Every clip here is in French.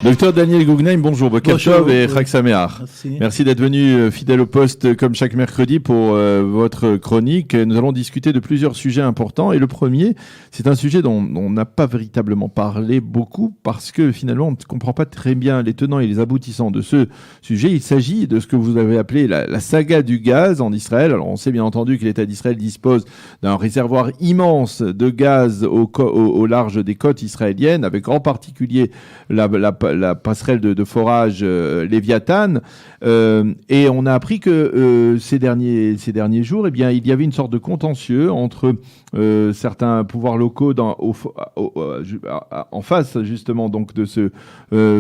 Docteur Daniel Guggenheim, bonjour, Boker Tov et Chag Sameach. Merci d'être venu fidèle au poste comme chaque mercredi pour votre chronique. Nous allons discuter de plusieurs sujets importants et le premier, c'est un sujet dont on n'a pas véritablement parlé beaucoup parce que finalement on ne comprend pas très bien les tenants et les aboutissants de ce sujet. Il s'agit de ce que vous avez appelé la saga du gaz en Israël. Alors on sait bien entendu que l'État d'Israël dispose d'un réservoir immense de gaz au large des côtes israéliennes, avec en particulier la passerelle de forage Léviathan, et on a appris que ces derniers jours, eh bien, il y avait une sorte de contentieux entre certains pouvoirs locaux en face justement donc de ce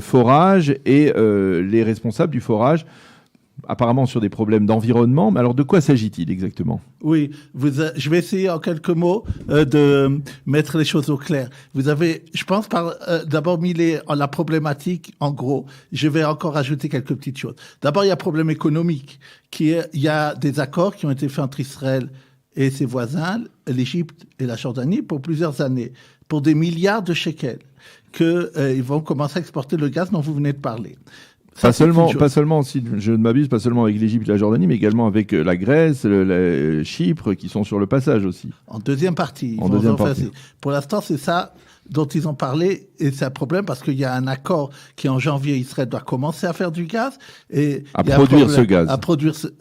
forage et les responsables du forage, apparemment sur des problèmes d'environnement. Mais alors, de quoi s'agit-il exactement ? Oui, je vais essayer en quelques mots de mettre les choses au clair. Vous avez, je pense, d'abord mis la problématique en gros. Je vais encore ajouter quelques petites choses. D'abord, il y a un problème économique. Il y a des accords qui ont été faits entre Israël et ses voisins, l'Égypte et la Jordanie, pour plusieurs années, pour des milliards de shekels, qu'ils vont commencer à exporter le gaz dont vous venez de parler. Pas seulement, si je ne m'abuse, pas seulement avec l'Égypte et la Jordanie, mais également avec la Grèce, Chypre, qui sont sur le passage aussi. En deuxième partie. Pour l'instant, c'est ça dont ils ont parlé, et c'est un problème parce qu'il y a un accord qui, en janvier, Israël doit commencer à faire du gaz. À produire ce gaz.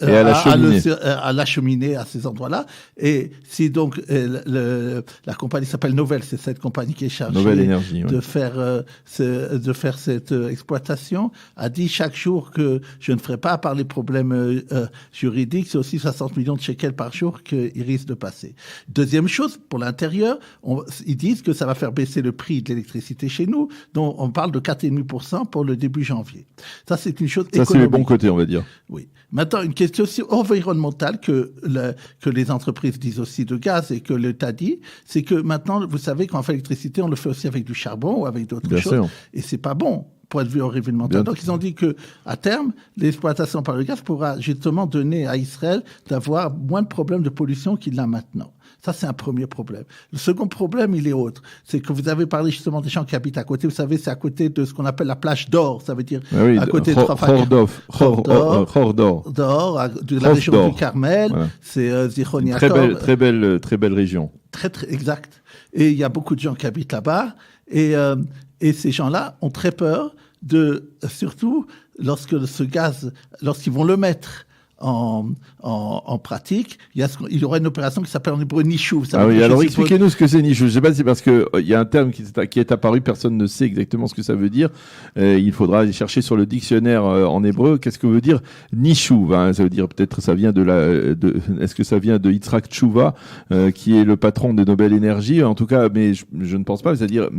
Et à l'acheminer à ces endroits-là. Et si donc la compagnie s'appelle Novel, c'est cette compagnie qui est chargée de faire cette exploitation, a dit chaque jour que je ne ferai pas, à part les problèmes juridiques, c'est aussi 60 millions de shekels par jour qu'ils risquent de passer. Deuxième chose, pour l'intérieur, ils disent que ça va faire baisser le prix de l'électricité chez nous, dont on parle de 4,5% pour le début janvier. Ça, c'est une chose économique. Ça, c'est le bon côté, on va dire. Oui. Maintenant, une question aussi environnementale que les entreprises disent aussi de gaz et que l'État dit, c'est que maintenant, vous savez, quand on fait l'électricité, on le fait aussi avec du charbon ou avec d'autres choses. Sûr. Et c'est pas bon. Point de vue environnemental. Donc, ils ont dit que, à terme, l'exploitation par le gaz pourra justement donner à Israël d'avoir moins de problèmes de pollution qu'il a maintenant. Ça, c'est un premier problème. Le second problème, il est autre. C'est que vous avez parlé justement des gens qui habitent à côté. Vous savez, c'est à côté de ce qu'on appelle la plage d'Or. Ça veut dire à côté de de la région du Carmel. Voilà. C'est Zichron Yaakov. Très belle région. Très, exact. Et il y a beaucoup de gens qui habitent là-bas. Et ces gens-là ont très peur surtout lorsque ce gaz, lorsqu'ils vont le mettre en pratique, il y aura une opération qui s'appelle en hébreu Nishouv. Ah oui, alors expliquez-nous ce que c'est Nishouv. Je ne sais pas si c'est parce qu'il y a un terme qui est apparu, personne ne sait exactement ce que ça veut dire. Il faudra aller chercher sur le dictionnaire en hébreu. Qu'est-ce que veut dire Nishouv, hein? Ça veut dire peut-être ça vient est-ce que ça vient de Yitzhak Tchouva, qui est le patron de Nobel Energy, en tout cas, mais je ne pense pas. C'est-à-dire,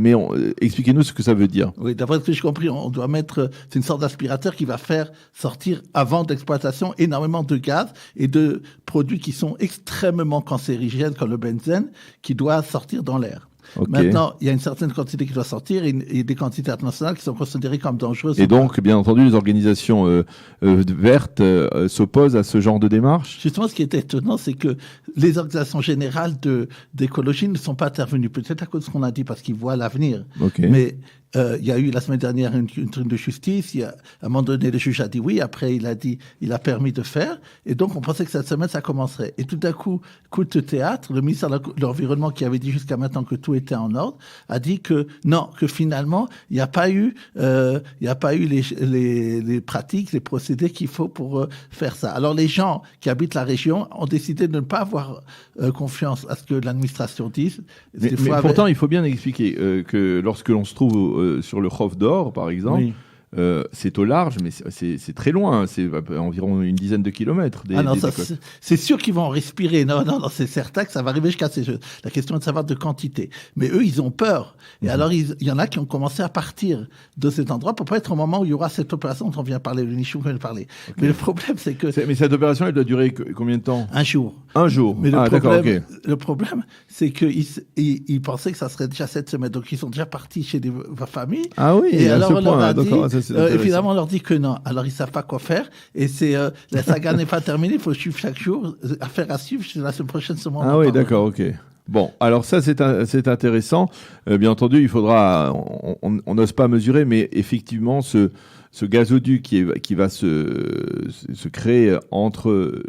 expliquez-nous ce que ça veut dire. Oui, d'après ce que j'ai compris, on doit mettre, c'est une sorte d'aspirateur qui va faire sortir avant d'exploitation énormément de gaz et de produits qui sont extrêmement cancérigènes comme le benzène qui doit sortir dans l'air. Okay. Maintenant, il y a une certaine quantité qui doit sortir et des quantités internationales qui sont considérées comme dangereuses. Et donc, bien entendu, les organisations vertes s'opposent à ce genre de démarche. Justement, ce qui est étonnant, c'est que les organisations générales d'écologie ne sont pas intervenues. Peut-être à cause de ce qu'on a dit, parce qu'ils voient l'avenir. Okay. Mais il y a eu la semaine dernière une tribune de justice. À un moment donné, le juge a dit oui. Après, il a permis de faire. Et donc, on pensait que cette semaine, ça commencerait. Et tout d'un coup de théâtre, le ministère de l'Environnement, qui avait dit jusqu'à maintenant que tout était en ordre, a dit que non, que finalement, il n'y a pas eu les pratiques, les procédés qu'il faut pour faire ça. Alors, les gens qui habitent la région ont décidé de ne pas avoir confiance à ce que l'administration dise. Mais pourtant, il faut bien expliquer que lorsque l'on se trouve sur le Chof d'Or, par exemple, oui. C'est au large, mais c'est très loin. C'est environ une dizaine de kilomètres. C'est sûr qu'ils vont en respirer. Non, c'est certain que ça va arriver jusqu'à ces jeux. La question est de savoir de quantité. Mais eux, ils ont peur. Et alors, il y en a qui ont commencé à partir de cet endroit pour pas être au moment où il y aura cette opération dont on vient parler, le Nishouv vient de parler. Okay. Mais le problème, c'est que... Mais cette opération, elle doit durer combien de temps ? Un jour. Un jour. Mais le problème, c'est qu'ils pensaient que ça serait déjà cette semaine. Donc, ils sont déjà partis chez des familles. Ah oui, et alors, on leur a dit... Évidemment, on leur dit que non. Alors, ils savent pas quoi faire. Et la saga n'est pas terminée. Il faut suivre chaque jour. Affaire à suivre. La semaine prochaine, Ah oui, d'accord, ok. Bon, alors ça, c'est intéressant. Bien entendu, il faudra... On n'ose pas mesurer, mais effectivement, ce gazoduc qui va se créer entre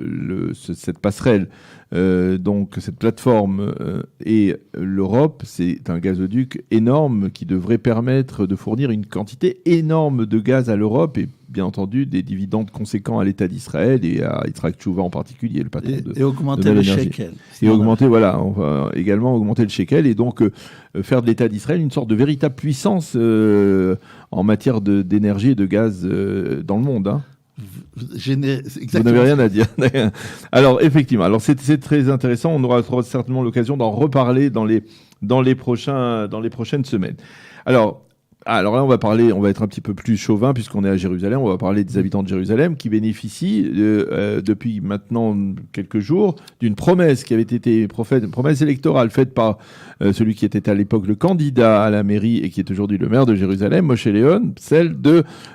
cette passerelle, donc cette plateforme et l'Europe, c'est un gazoduc énorme qui devrait permettre de fournir une quantité énorme de gaz à l'Europe et bien entendu des dividendes conséquents à l'État d'Israël et à Yitzhak Teshuvah en particulier, le patron et augmenter le shekel. Et augmenter, voilà, on va également augmenter le shekel et donc faire de l'État d'Israël une sorte de véritable puissance en matière d'énergie et de gaz dans le monde. Hein. Vous n'avez rien à dire. Alors effectivement, alors c'est très intéressant. On aura certainement l'occasion d'en reparler dans les prochaines semaines. Alors là, on va être un petit peu plus chauvin puisqu'on est à Jérusalem. On va parler des habitants de Jérusalem qui bénéficient depuis maintenant quelques jours d'une promesse qui avait été une promesse électorale faite par celui qui était à l'époque le candidat à la mairie et qui est aujourd'hui le maire de Jérusalem, Moshe Léon, celle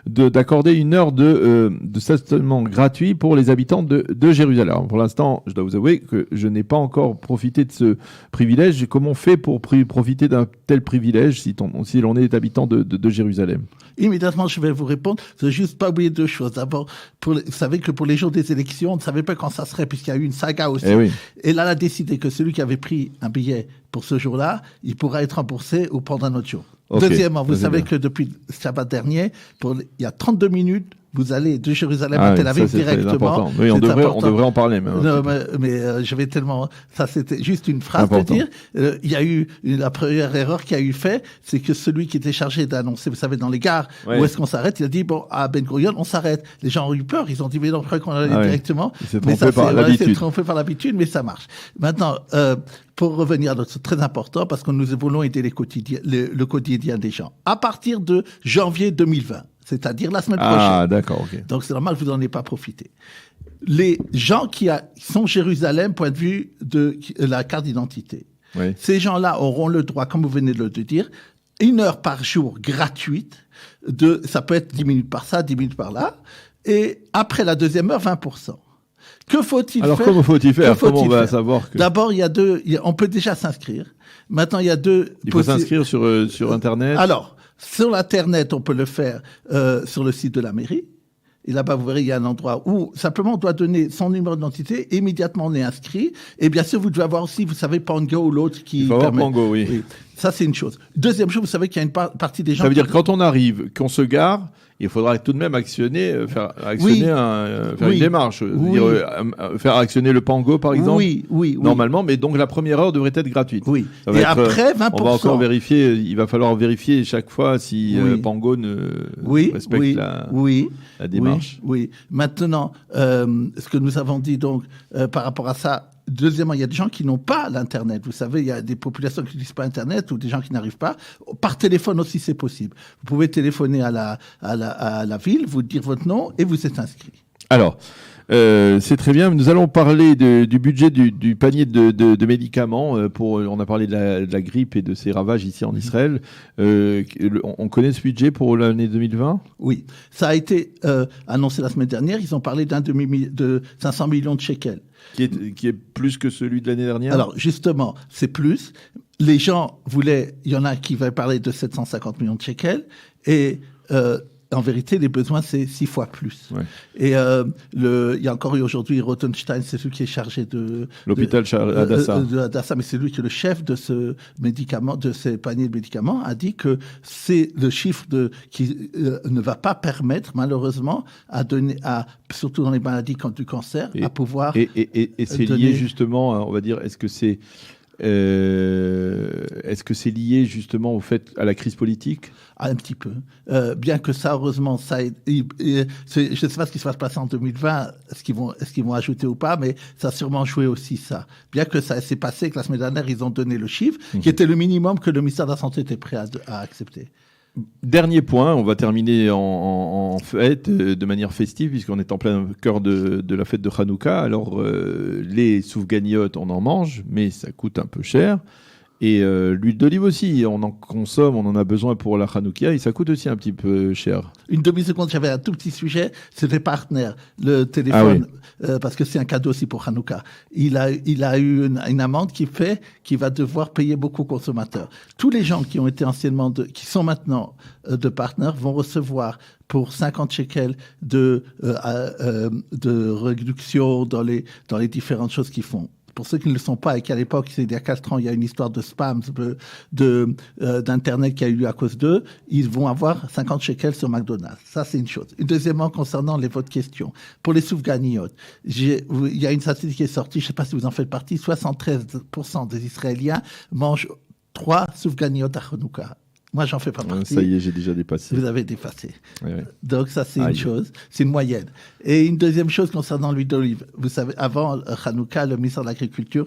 d'accorder une heure de stationnement gratuit pour les habitants de Jérusalem. Alors, pour l'instant, je dois vous avouer que je n'ai pas encore profité de ce privilège. Comment on fait pour profiter d'un tel privilège si l'on est habitant de Jérusalem? Immédiatement, je vais vous répondre. Je n'ai juste pas oublié deux choses. D'abord, vous savez que pour les jours des élections, on ne savait pas quand ça serait, puisqu'il y a eu une saga aussi. Oui. Et là, elle a décidé que celui qui avait pris un billet pour ce jour-là, il pourra être remboursé ou pendant un autre jour. Okay. Deuxièmement, vous savez que depuis le Shabbat dernier, il y a 32 minutes, vous allez de Jérusalem à Tel Aviv directement. Oui, on devrait en parler même. Non, mais je vais tellement... Ça, c'était juste une phrase de dire. Il y a eu la première erreur qu'il y a eu fait, c'est que celui qui était chargé d'annoncer, vous savez, dans les gares, où est-ce qu'on s'arrête, il a dit, bon, à Ben Gurion, on s'arrête. Les gens ont eu peur, ils ont dit, mais non, je crois qu'on allait directement. C'est trompé par l'habitude, mais ça marche. Maintenant, pour revenir à notre très important, parce que nous voulons aider le quotidien des gens. À partir de janvier 2020, c'est-à-dire la semaine prochaine. Ah, d'accord, ok. Donc c'est normal que vous n'en ayez pas profité. Les gens qui sont Jérusalem, point de vue de la carte d'identité, ces gens-là auront le droit, comme vous venez de le dire, 1 heure par jour gratuite, ça peut être 10 minutes par ça, 10 minutes par là, et après la deuxième heure, 20%. Que faut-il faire? Alors, comment faut-il faire? Comment on va savoir que... D'abord, on peut déjà s'inscrire. Maintenant, il y a deux... Il faut s'inscrire sur Internet? Alors, sur l'Internet, on peut le faire sur le site de la mairie. Et là-bas, vous verrez, il y a un endroit où simplement on doit donner son numéro d'identité. Immédiatement, on est inscrit. Et bien sûr, vous devez avoir aussi, vous savez, Pango ou l'autre qui... Il faut avoir Pango, oui. Ça, c'est une chose. Deuxième chose, vous savez qu'il y a une partie des gens... Ça veut dire quand on arrive, qu'on se gare, il faudra tout de même faire une démarche. Faire actionner le Pango, par exemple. Oui. Normalement, mais donc la première heure devrait être gratuite. Oui. Et après, 20%. On va encore vérifier, il va falloir vérifier chaque fois si Pango ne respecte la démarche. Oui. Maintenant, ce que nous avons dit donc par rapport à ça, deuxièmement, il y a des gens qui n'ont pas l'Internet. Vous savez, il y a des populations qui n'utilisent pas Internet ou des gens qui n'arrivent pas. Par téléphone aussi, c'est possible. Vous pouvez téléphoner à la ville, vous dire votre nom et vous êtes inscrit. Alors, c'est très bien. Nous allons parler du budget du panier de médicaments. On a parlé de la grippe et de ses ravages ici en Israël. On connaît ce budget pour l'année 2020 ? Oui. Ça a été annoncé la semaine dernière. Ils ont parlé de 500 millions de shekels. Qui est plus que celui de l'année dernière ? Alors, justement, c'est plus. Les gens voulaient... Il y en a qui va parler de 750 millions de shekels. Et... en vérité, les besoins, c'est 6 fois plus. Ouais. Et il y a encore eu aujourd'hui Rothenstein, c'est celui qui est chargé de l'hôpital Hadassah, mais c'est lui qui est le chef de ce médicament, de ces paniers de médicaments, a dit que c'est le chiffre qui ne va pas permettre, malheureusement, surtout dans les maladies comme du cancer, à pouvoir. Et c'est lié justement, on va dire, est-ce que c'est lié justement à la crise politique ? Un petit peu. Bien que ça, heureusement, je ne sais pas ce qui va se passer en 2020, est-ce qu'ils vont ajouter ou pas, mais ça a sûrement joué aussi ça. Bien que ça s'est passé, que la semaine dernière, ils ont donné le chiffre, qui était le minimum que le ministère de la Santé était prêt à accepter. Dernier point, on va terminer en fête, de manière festive, puisqu'on est en plein cœur de la fête de Hanouka. Alors, les soufganiotes, on en mange, mais ça coûte un peu cher. Et l'huile d'olive aussi, on en consomme, on en a besoin pour la Hanouka et ça coûte aussi un petit peu cher. Une demi-seconde, j'avais un tout petit sujet, c'est les partenaires, le téléphone, parce que c'est un cadeau aussi pour Hanouka. Il a eu une amende qui va devoir payer beaucoup aux consommateurs. Tous les gens qui ont été anciennement, qui sont maintenant de partenaires vont recevoir pour 50 shekels de réduction dans les différentes choses qu'ils font. Pour ceux qui ne le sont pas et qu'à l'époque, c'est il y a 4 ans, il y a une histoire de spam d'Internet qui a eu lieu à cause d'eux, ils vont avoir 50 shekels sur McDonald's. Ça, c'est une chose. Deuxièmement, concernant votre question, pour les soufganiotes, il y a une statistique qui est sortie, je ne sais pas si vous en faites partie, 73% des Israéliens mangent 3 soufganiotes à Hanouka. Moi, j'en fais pas partie. Ça y est, j'ai déjà dépassé. Vous avez dépassé. Oui. Donc, ça, c'est une chose. C'est une moyenne. Et une deuxième chose concernant l'huile d'olive. Vous savez, avant Hanouka, le ministère de l'Agriculture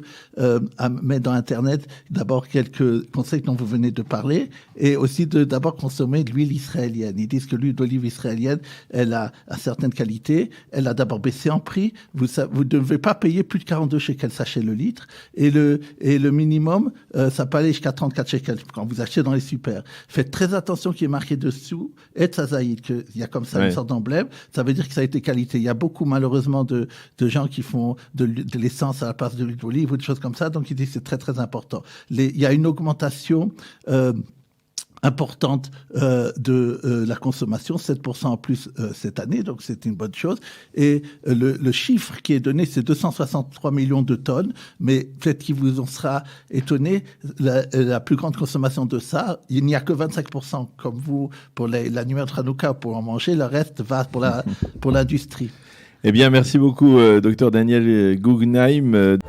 met dans Internet d'abord quelques conseils dont vous venez de parler et aussi d'abord consommer de l'huile israélienne. Ils disent que l'huile d'olive israélienne, elle a certaines qualités. Elle a d'abord baissé en prix. Vous ne devez pas payer plus de 42 shekels sachet le litre. Et le minimum, ça peut aller jusqu'à 34 shekels quand vous achetez dans les super. Faites très attention qu'il est marqué dessous et Tzazaïd, qu'il y a comme ça une sorte d'emblème. Ça veut dire que ça a été qualité. Il y a beaucoup, malheureusement, de gens qui font de l'essence à la place de l'huile d'olive ou des choses comme ça. Donc, ils disent que c'est très, très important. Il y a une augmentation importante de la consommation, 7% en plus cette année, donc c'est une bonne chose. Et le chiffre qui est donné, c'est 263 millions de tonnes, mais peut-être qu'il vous en sera étonné, la plus grande consommation de ça, il n'y a que 25% comme vous pour l'annuaire de Hanouka pour en manger, le reste va pour l'industrie. Eh bien, merci beaucoup, Dr Daniel Guggenheim.